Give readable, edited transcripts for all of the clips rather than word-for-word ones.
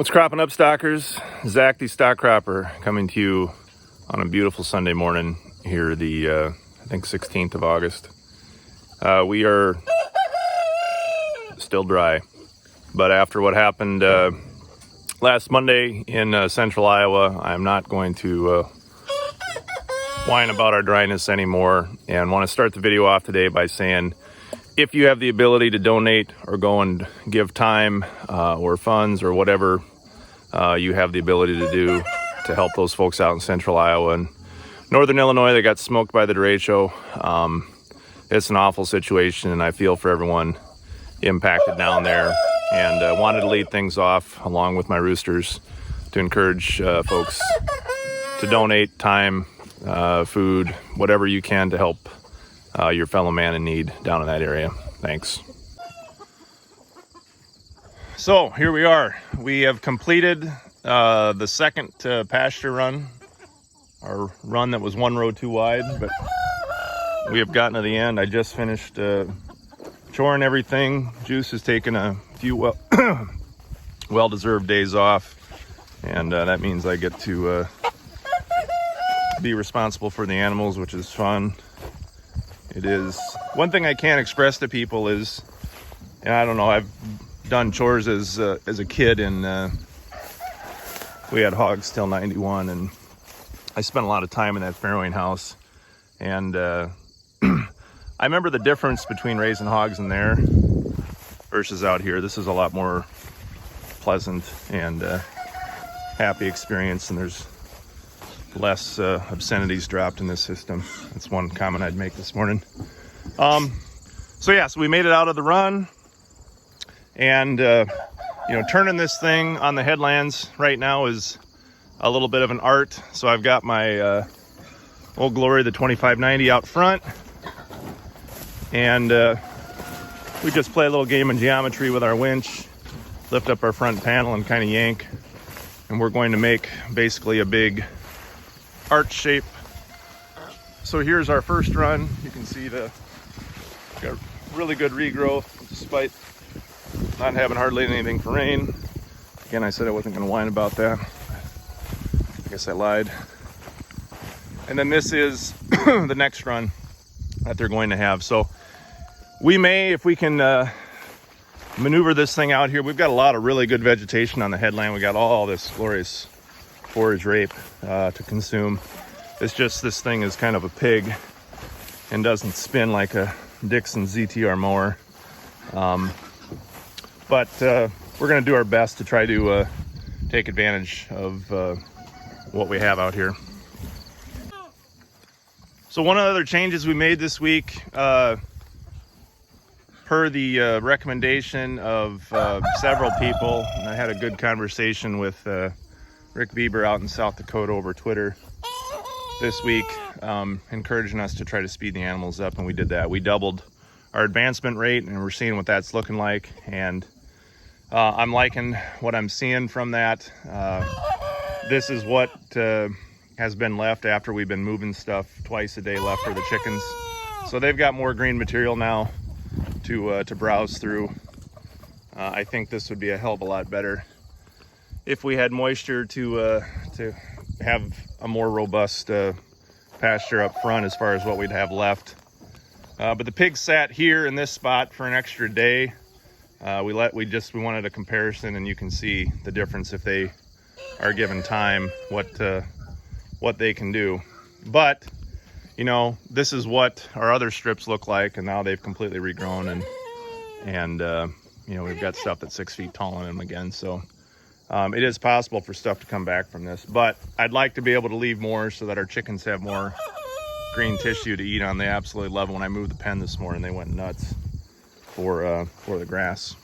What's cropping up, stockers? Zach the Stock Cropper coming to you on a beautiful Sunday morning here, the I think 16th of August. We are still dry, but after what happened last Monday in central Iowa, I'm not going to whine about our dryness anymore, and want to start the video off today by saying, if you have the ability to donate or go and give time or funds or whatever you have the ability to do to help those folks out in central Iowa and northern Illinois that got smoked by the derecho, it's an awful situation, and I feel for everyone impacted down there, and wanted to lead things off along with my roosters to encourage folks to donate time, food, whatever you can to help your fellow man in need down in that area. Thanks. So here we are. We have completed the second pasture run, our run that was one row too wide, but we have gotten to the end. I just finished choring everything. Juice has taken a few well-deserved days off, and that means I get to be responsible for the animals, which is fun. It is. One thing I can't express to people is, and I don't know, I've done chores as a kid, and we had hogs till 91, and I spent a lot of time in that farrowing house, and I remember the difference between raising hogs in there versus out here. This is a lot more pleasant and happy experience, and there's less obscenities dropped in this system. That's one comment I'd make this morning. So we made it out of the run, and turning this thing on the headlands right now is a little bit of an art. So I've got my Old Glory, the 2590 out front, and we just play a little game of geometry with our winch, lift up our front panel and kind of yank, and we're going to make basically a big arch shape. So here's our first run. You can see got really good regrowth despite not having hardly anything for rain. Again, I said I wasn't going to whine about that. I guess I lied. And then this is the next run that they're going to have. So we may, if we can maneuver this thing out here, we've got a lot of really good vegetation on the headland. We got all this glorious forage rape to consume. It's just this thing is kind of a pig and doesn't spin like a Dixon ZTR mower. But we're going to do our best to try to take advantage of what we have out here. So one of the other changes we made this week, per the recommendation of several people, and I had a good conversation with Rick Bieber out in South Dakota over Twitter this week, encouraging us to try to speed the animals up, and we did that. We doubled our advancement rate, and we're seeing what that's looking like, and I'm liking what I'm seeing from that. This is what has been left after we've been moving stuff twice a day left for the chickens. So they've got more green material now to browse through. I think this would be a hell of a lot better if we had moisture to have a more robust pasture up front as far as what we'd have left. But the pigs sat here in this spot for an extra day. We wanted a comparison, and you can see the difference if they are given time, what they can do. But this is what our other strips look like, and now they've completely regrown, and we've got stuff that's 6 feet tall in them again. So it is possible for stuff to come back from this, but I'd like to be able to leave more so that our chickens have more green tissue to eat on. They absolutely love it. When I moved the pen this morning, they went nuts for the grass.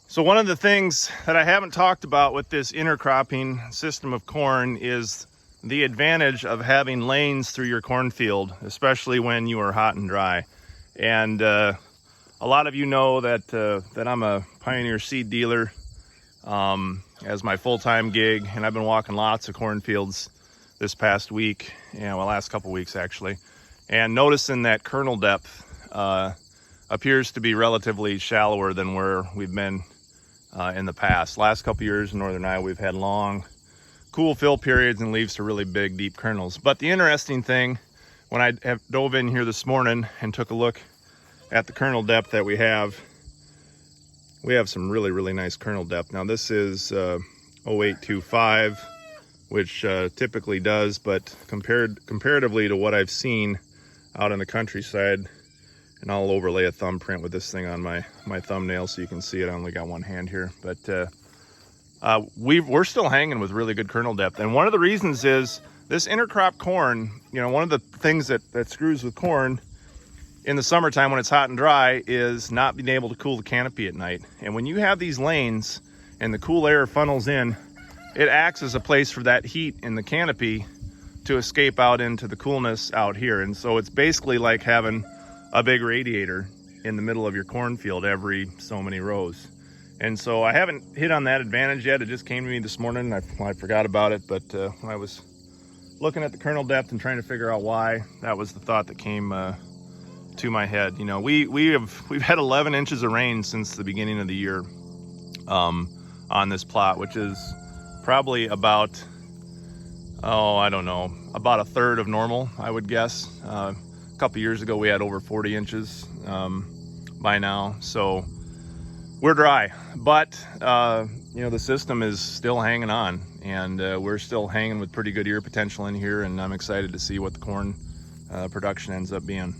So one of the things that I haven't talked about with this intercropping system of corn is the advantage of having lanes through your cornfield, especially when you are hot and dry. And a lot of you know that I'm a Pioneer seed dealer as my full-time gig, and I've been walking lots of cornfields this past week, last couple weeks actually, and noticing that kernel depth appears to be relatively shallower than where we've been in the past. Last couple years in northern Iowa, we've had long, cool fill periods and leaves to really big, deep kernels. But the interesting thing, when I have dove in here this morning and took a look at the kernel depth that we have some really, really nice kernel depth. Now this is 0825, which typically does, but comparatively to what I've seen out in the countryside, and I'll overlay a thumbprint with this thing on my thumbnail so you can see it. I only got one hand here, but we're still hanging with really good kernel depth. And one of the reasons is this intercrop corn. You know, one of the things that screws with corn in the summertime when it's hot and dry is not being able to cool the canopy at night. And when you have these lanes and the cool air funnels in, it acts as a place for that heat in the canopy to escape out into the coolness out here. And so it's basically like having a big radiator in the middle of your cornfield every so many rows. And so I haven't hit on that advantage yet. It just came to me this morning. I forgot about it, but when I was looking at the kernel depth and trying to figure out why, that was the thought that came to my head. You know, we've had 11 inches of rain since the beginning of the year on this plot, which is probably about, I don't know, about a third of normal, I would guess. A couple years ago, we had over 40 inches by now. So we're dry, but you know, the system is still hanging on, and we're still hanging with pretty good ear potential in here, and I'm excited to see what the corn production ends up being.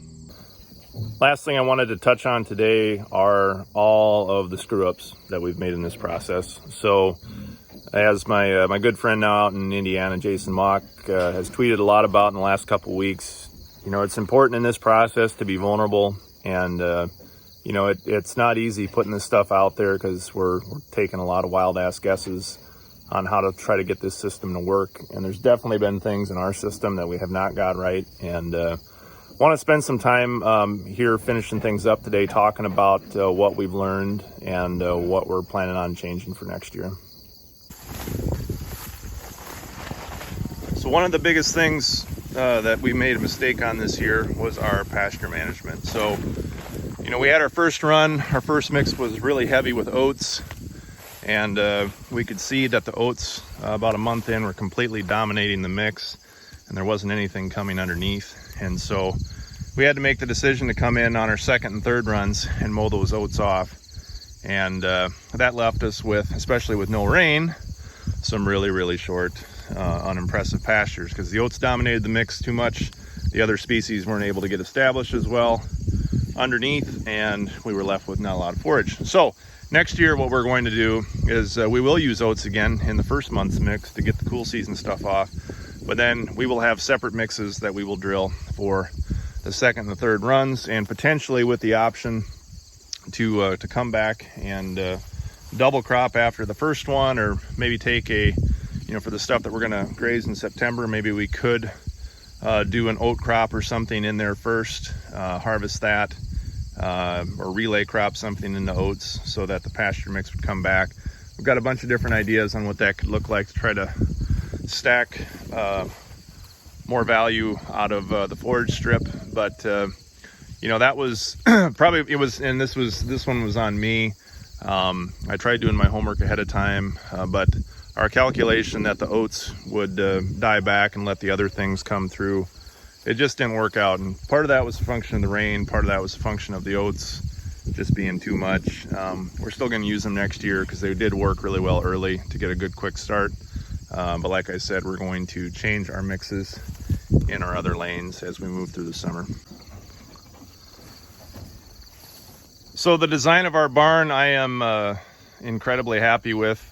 Last thing I wanted to touch on today are all of the screw-ups that we've made in this process. So as my good friend now out in Indiana, Jason Mock, has tweeted a lot about in the last couple weeks, you know, it's important in this process to be vulnerable, and you know, it's not easy putting this stuff out there because we're taking a lot of wild ass guesses on how to try to get this system to work. And there's definitely been things in our system that we have not got right, and want to spend some time here finishing things up today, talking about what we've learned and what we're planning on changing for next year. So one of the biggest things that we made a mistake on this year was our pasture management. So, you know, we had our first run, our first mix was really heavy with oats, and we could see that the oats about a month in were completely dominating the mix, and there wasn't anything coming underneath. And so we had to make the decision to come in on our second and third runs and mow those oats off. And that left us with, especially with no rain, some really, really short, unimpressive pastures, because the oats dominated the mix too much. The other species weren't able to get established as well underneath, and we were left with not a lot of forage. So next year what we're going to do is we will use oats again in the first month's mix to get the cool season stuff off, but then we will have separate mixes that we will drill for the second and the third runs, and potentially with the option to come back and double crop after the first one, or maybe take a, you know, for the stuff that we're going to graze in September, maybe we could do an oat crop or something in there first, harvest that, or relay crop something in the oats so that the pasture mix would come back. We've got a bunch of different ideas on what that could look like to try to stack more value out of the forage strip. But you know, that was probably, it was, and this one was on me. I tried doing my homework ahead of time, but our calculation that the oats would die back and let the other things come through, it just didn't work out. And part of that was a function of the rain, part of that was a function of the oats just being too much. We're still going to use them next year because they did work really well early to get a good quick start. But like I said, we're going to change our mixes in our other lanes as we move through the summer. So the design of our barn, I am incredibly happy with.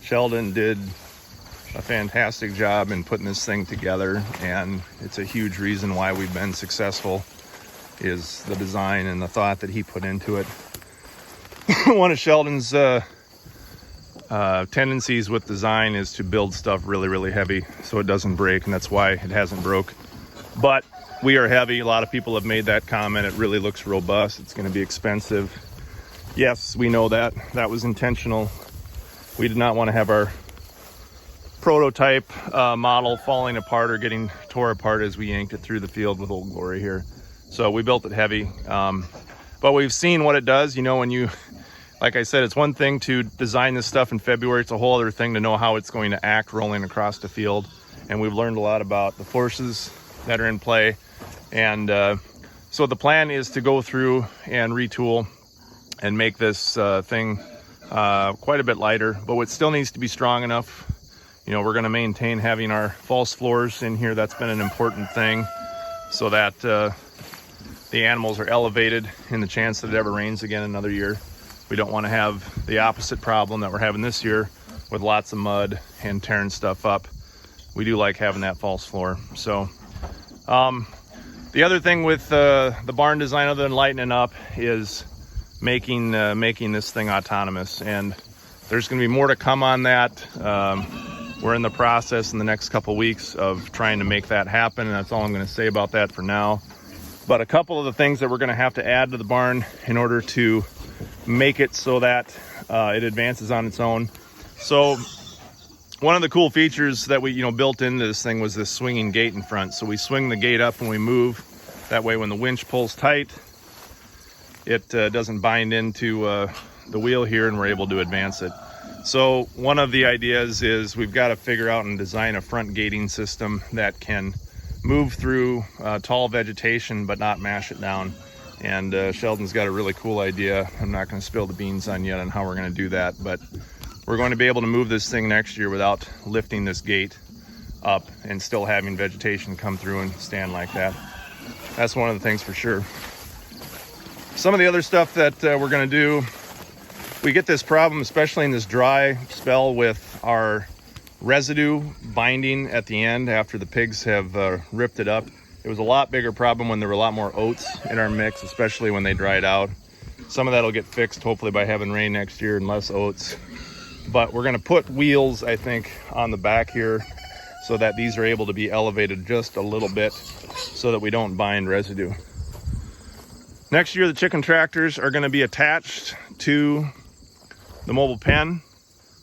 Sheldon did a fantastic job in putting this thing together, and it's a huge reason why we've been successful is the design and the thought that he put into it. One of Sheldon's tendencies with design is to build stuff really, really heavy so it doesn't break, and that's why it hasn't broke. But we are heavy. A lot of people have made that comment. It really looks robust. It's going to be expensive. Yes, we know that. That was intentional. We did not want to have our prototype model falling apart or getting tore apart as we yanked it through the field with Old Glory here. So we built it heavy. But we've seen what it does. You know, when like I said, it's one thing to design this stuff in February. It's a whole other thing to know how it's going to act rolling across the field. And we've learned a lot about the forces that are in play. And so the plan is to go through and retool and make this thing quite a bit lighter, but it still needs to be strong enough. You know, we're going to maintain having our false floors in here. That's been an important thing, so that the animals are elevated in the chance that it ever rains again another year. We don't want to have the opposite problem that we're having this year with lots of mud and tearing stuff up. We do like having that false floor. So the other thing with the barn design, other than lightening up, is making this thing autonomous. And there's going to be more to come on that. We're in the process in the next couple weeks of trying to make that happen, and that's all I'm going to say about that for now. But a couple of the things that we're going to have to add to the barn in order to make it so that it advances on its own. So one of the cool features that we built into this thing was this swinging gate in front. So we swing the gate up when we move. That way when the winch pulls tight, it doesn't bind into the wheel here, and we're able to advance it. So one of the ideas is we've got to figure out and design a front gating system that can move through tall vegetation but not mash it down. And Sheldon's got a really cool idea. I'm not going to spill the beans on yet on how we're going to do that, but we're going to be able to move this thing next year without lifting this gate up and still having vegetation come through and stand like that. That's one of the things for sure. Some of the other stuff that we're going to do, we get this problem, especially in this dry spell, with our residue binding at the end after the pigs have ripped it up. It was a lot bigger problem when there were a lot more oats in our mix, especially when they dried out. Some of that will get fixed hopefully by having rain next year and less oats. But we're going to put wheels, I think, on the back here so that these are able to be elevated just a little bit so that we don't bind residue. Next year, the chicken tractors are going to be attached to the mobile pen.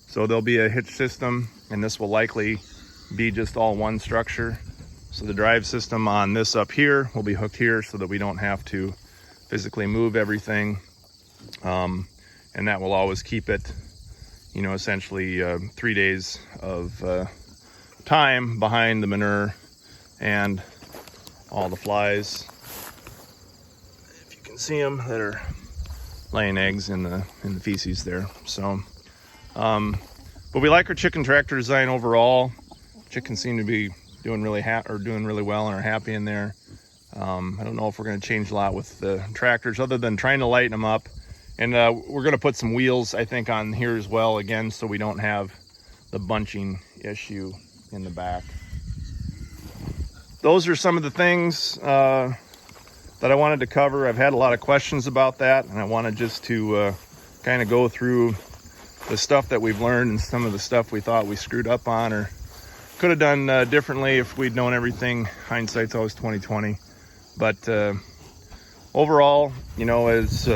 So there'll be a hitch system, and this will likely be just all one structure. So the drive system on this up here will be hooked here so that we don't have to physically move everything. And that will always keep it, essentially 3 days of time behind the manure and all the flies, if you can see them, that are laying eggs in the feces there. So but we like our chicken tractor design overall. Chickens seem to be doing really well and are happy in there. I don't know if we're going to change a lot with the tractors other than trying to lighten them up. And we're going to put some wheels, I think, on here as well, again, so we don't have the bunching issue in the back. Those are some of the things that I wanted to cover. I've had a lot of questions about that, and I wanted just to kind of go through the stuff that we've learned and some of the stuff we thought we screwed up on or could have done differently if we'd known everything. Hindsight's always 20/20. But overall, as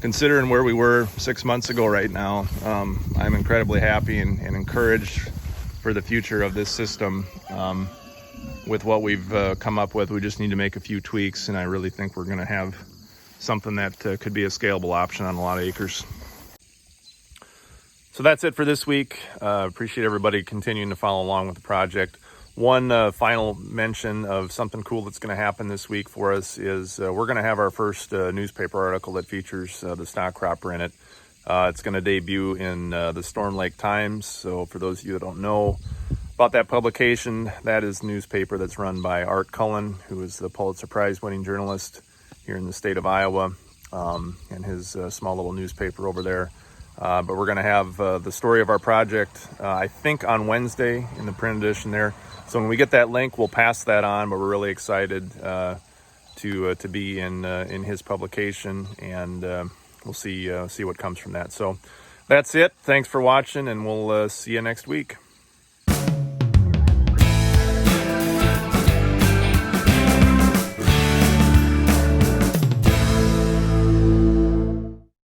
considering where we were 6 months ago right now, I'm incredibly happy and encouraged for the future of this system. With what we've come up with, we just need to make a few tweaks, and I really think we're going to have something that could be a scalable option on a lot of acres. So that's it for this week. Appreciate everybody continuing to follow along with the project. One final mention of something cool that's going to happen this week for us is we're going to have our first newspaper article that features the stock cropper in it. It's going to debut in the Storm Lake Times. So for those of you that don't know about that publication, that is a newspaper that's run by Art Cullen, who is the Pulitzer Prize winning journalist here in the state of Iowa, and his small little newspaper over there. But we're going to have the story of our project, I think, on Wednesday in the print edition there. So when we get that link, we'll pass that on. But we're really excited to be in his publication, and we'll see what comes from that. So that's it. Thanks for watching, and we'll see you next week.